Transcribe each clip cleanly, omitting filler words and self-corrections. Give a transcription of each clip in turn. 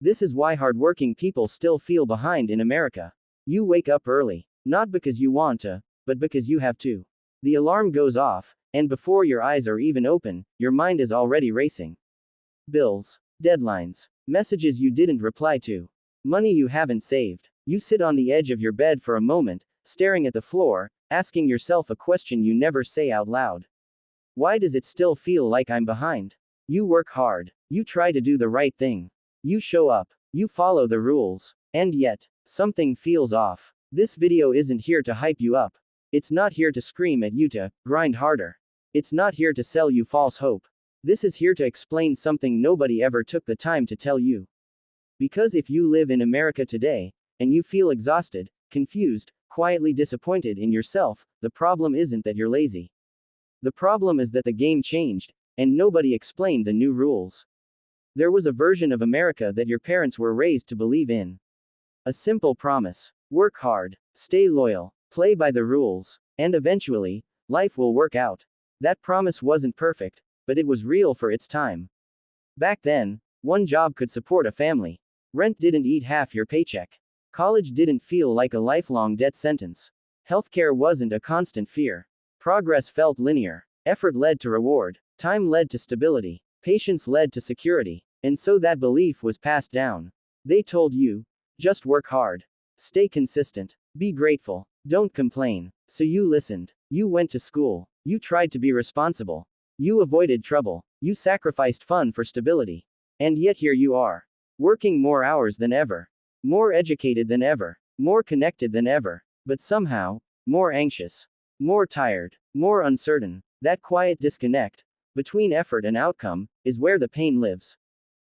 This is why hardworking people still feel behind in America. You wake up early, not because you want to, but because you have to. The alarm goes off, and before your eyes are even open, your mind is already racing. Bills, deadlines, messages you didn't reply to, money you haven't saved. You sit on the edge of your bed for a moment, staring at the floor, asking yourself a question you never say out loud. Why does it still feel like I'm behind? You work hard. You try to do the right thing. You show up. You follow the rules. And yet, something feels off. This video isn't here to hype you up. It's not here to scream at you to grind harder. It's not here to sell you false hope. This is here to explain something nobody ever took the time to tell you. Because if you live in America today, and you feel exhausted, confused, quietly disappointed in yourself, the problem isn't that you're lazy. The problem is that the game changed, and nobody explained the new rules. There was a version of America that your parents were raised to believe in. A simple promise: work hard, stay loyal, play by the rules, and eventually, life will work out. That promise wasn't perfect, but it was real for its time. Back then, one job could support a family. Rent didn't eat half your paycheck. College didn't feel like a lifelong debt sentence. Healthcare wasn't a constant fear. Progress felt linear. Effort led to reward. Time led to stability. Patience led to security. And so that belief was passed down. They told you, just work hard. Stay consistent. Be grateful. Don't complain. So you listened. You went to school. You tried to be responsible. You avoided trouble. You sacrificed fun for stability. And yet here you are. Working more hours than ever. More educated than ever. More connected than ever. But somehow, more anxious. More tired. More uncertain. That quiet disconnect between effort and outcome is where the pain lives.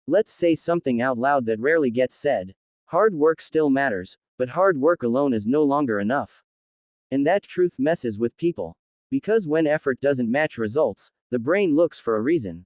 Let's say something out loud that rarely gets said. Hard work still matters, but hard work alone is no longer enough. And that truth messes with people. Because when effort doesn't match results, the brain looks for a reason.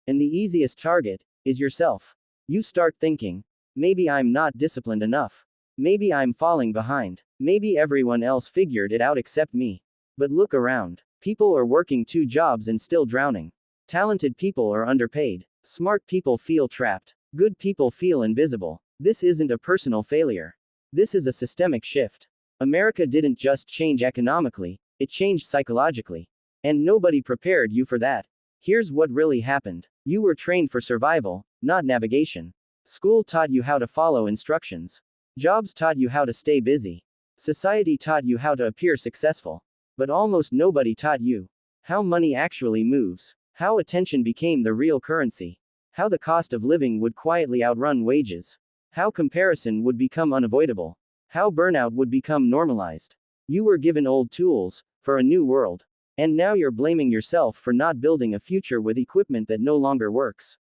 And the easiest target is yourself. You start thinking, maybe I'm not disciplined enough. Maybe I'm falling behind. Maybe everyone else figured it out except me. But look around. People are working 2 jobs and still drowning. Talented people are underpaid. Smart people feel trapped. Good people feel invisible. This isn't a personal failure. This is a systemic shift. America didn't just change economically, it changed psychologically. And nobody prepared you for that. Here's what really happened. You were trained for survival, not navigation. School taught you how to follow instructions. Jobs taught you how to stay busy. Society taught you how to appear successful. But almost nobody taught you how money actually moves, how attention became the real currency, how the cost of living would quietly outrun wages, how comparison would become unavoidable, how burnout would become normalized. You were given old tools for a new world. And now you're blaming yourself for not building a future with equipment that no longer works.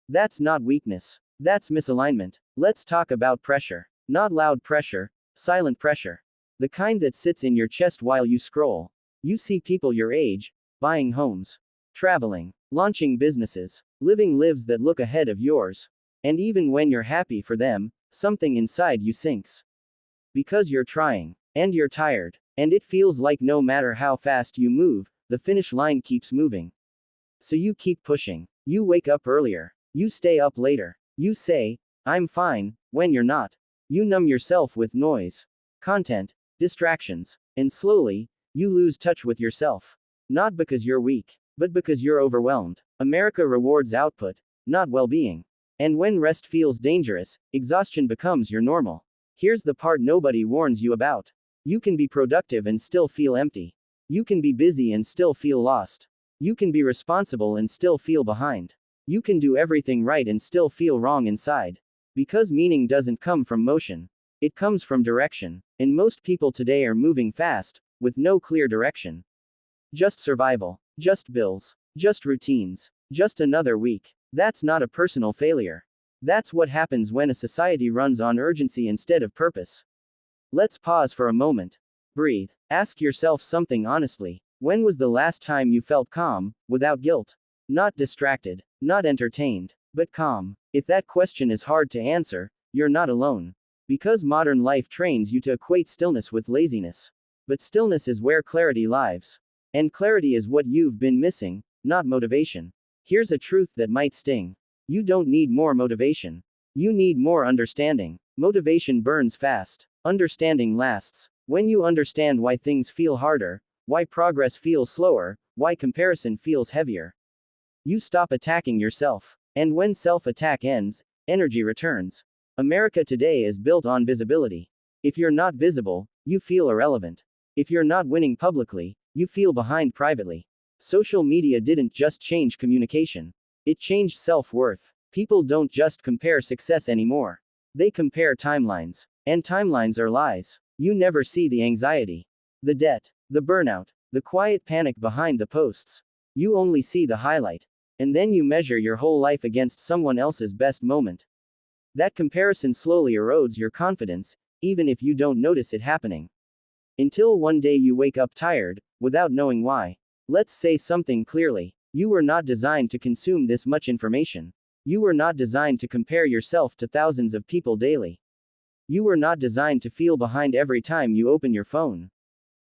That's not weakness. That's misalignment. Let's talk about pressure. Not loud pressure, silent pressure. The kind that sits in your chest while you scroll. You see people your age, buying homes, traveling, launching businesses, living lives that look ahead of yours. And even when you're happy for them, something inside you sinks. Because you're trying, and you're tired, and it feels like no matter how fast you move, the finish line keeps moving. So you keep pushing. You wake up earlier. You stay up later. You say, I'm fine, when you're not. You numb yourself with noise, content, distractions, and slowly, you lose touch with yourself. Not because you're weak, but because you're overwhelmed. America rewards output, not well-being. And when rest feels dangerous, exhaustion becomes your normal. Here's the part nobody warns you about. You can be productive and still feel empty. You can be busy and still feel lost. You can be responsible and still feel behind. You can do everything right and still feel wrong inside. Because meaning doesn't come from motion. It comes from direction. And most people today are moving fast, with no clear direction. Just survival. Just bills. Just routines. Just another week. That's not a personal failure. That's what happens when a society runs on urgency instead of purpose. Let's pause for a moment. Breathe. Ask yourself something honestly. When was the last time you felt calm, without guilt? Not distracted, not entertained, but calm. If that question is hard to answer, you're not alone. Because modern life trains you to equate stillness with laziness. But stillness is where clarity lives. And clarity is what you've been missing, not motivation. Here's a truth that might sting. You don't need more motivation. You need more understanding. Motivation burns fast. Understanding lasts. When you understand why things feel harder, why progress feels slower, why comparison feels heavier, you stop attacking yourself. And when self-attack ends, energy returns. America today is built on visibility. If you're not visible, you feel irrelevant. If you're not winning publicly, you feel behind privately. Social media didn't just change communication. It changed self-worth. People don't just compare success anymore. They compare timelines. And timelines are lies. You never see the anxiety, the debt, the burnout, the quiet panic behind the posts. You only see the highlight. And then you measure your whole life against someone else's best moment. That comparison slowly erodes your confidence, even if you don't notice it happening. Until one day you wake up tired, without knowing why. Let's say something clearly. You were not designed to consume this much information. You were not designed to compare yourself to thousands of people daily. You were not designed to feel behind every time you open your phone.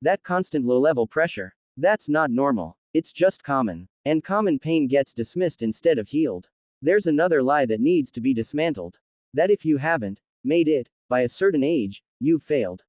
That constant low-level pressure. That's not normal. It's just common. And common pain gets dismissed instead of healed. There's another lie that needs to be dismantled. That if you haven't made it by a certain age, you've failed.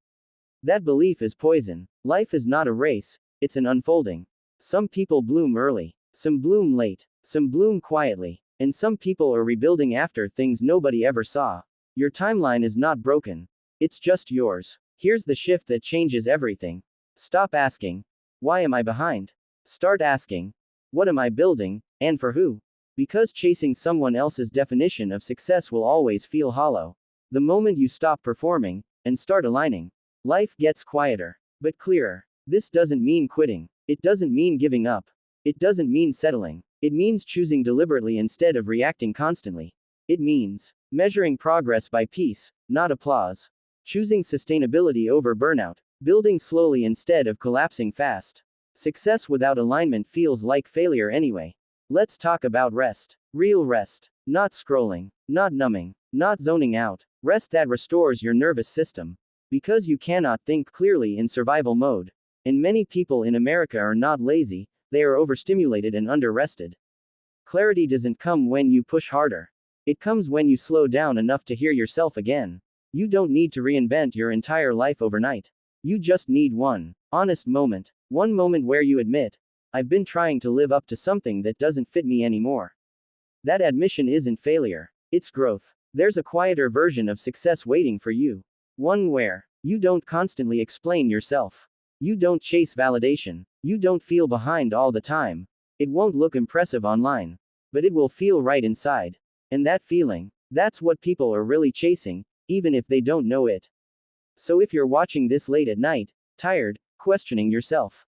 That belief is poison. Life is not a race, it's an unfolding. Some people bloom early, some bloom late, some bloom quietly, and some people are rebuilding after things nobody ever saw. Your timeline is not broken. It's just yours. Here's the shift that changes everything. Stop asking, why am I behind? Start asking, what am I building, and for who? Because chasing someone else's definition of success will always feel hollow. The moment you stop performing and start aligning, life gets quieter, but clearer. This doesn't mean quitting. It doesn't mean giving up. It doesn't mean settling. It means choosing deliberately instead of reacting constantly. It means measuring progress by peace, not applause. Choosing sustainability over burnout. Building slowly instead of collapsing fast. Success without alignment feels like failure anyway. Let's talk about rest. Real rest. Not scrolling. Not numbing. Not zoning out. Rest that restores your nervous system. Because you cannot think clearly in survival mode. And many people in America are not lazy, they are overstimulated and under-rested. Clarity doesn't come when you push harder. It comes when you slow down enough to hear yourself again. You don't need to reinvent your entire life overnight. You just need one honest moment. One moment where you admit, I've been trying to live up to something that doesn't fit me anymore. That admission isn't failure, it's growth. There's a quieter version of success waiting for you. One where you don't constantly explain yourself. You don't chase validation. You don't feel behind all the time. It won't look impressive online, but it will feel right inside. And that feeling, that's what people are really chasing, even if they don't know it. So if you're watching this late at night, tired, questioning yourself,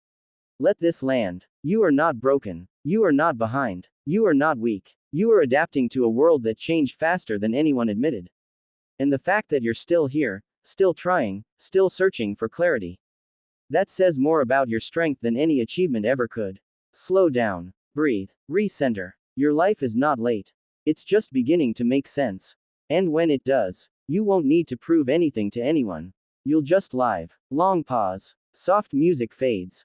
let this land. You are not broken. You are not behind. You are not weak. You are adapting to a world that changed faster than anyone admitted. And the fact that you're still here, still trying, still searching for clarity, that says more about your strength than any achievement ever could. Slow down. Breathe. Recenter. Your life is not late. It's just beginning to make sense. And when it does, you won't need to prove anything to anyone. You'll just live. Long pause. Soft music fades.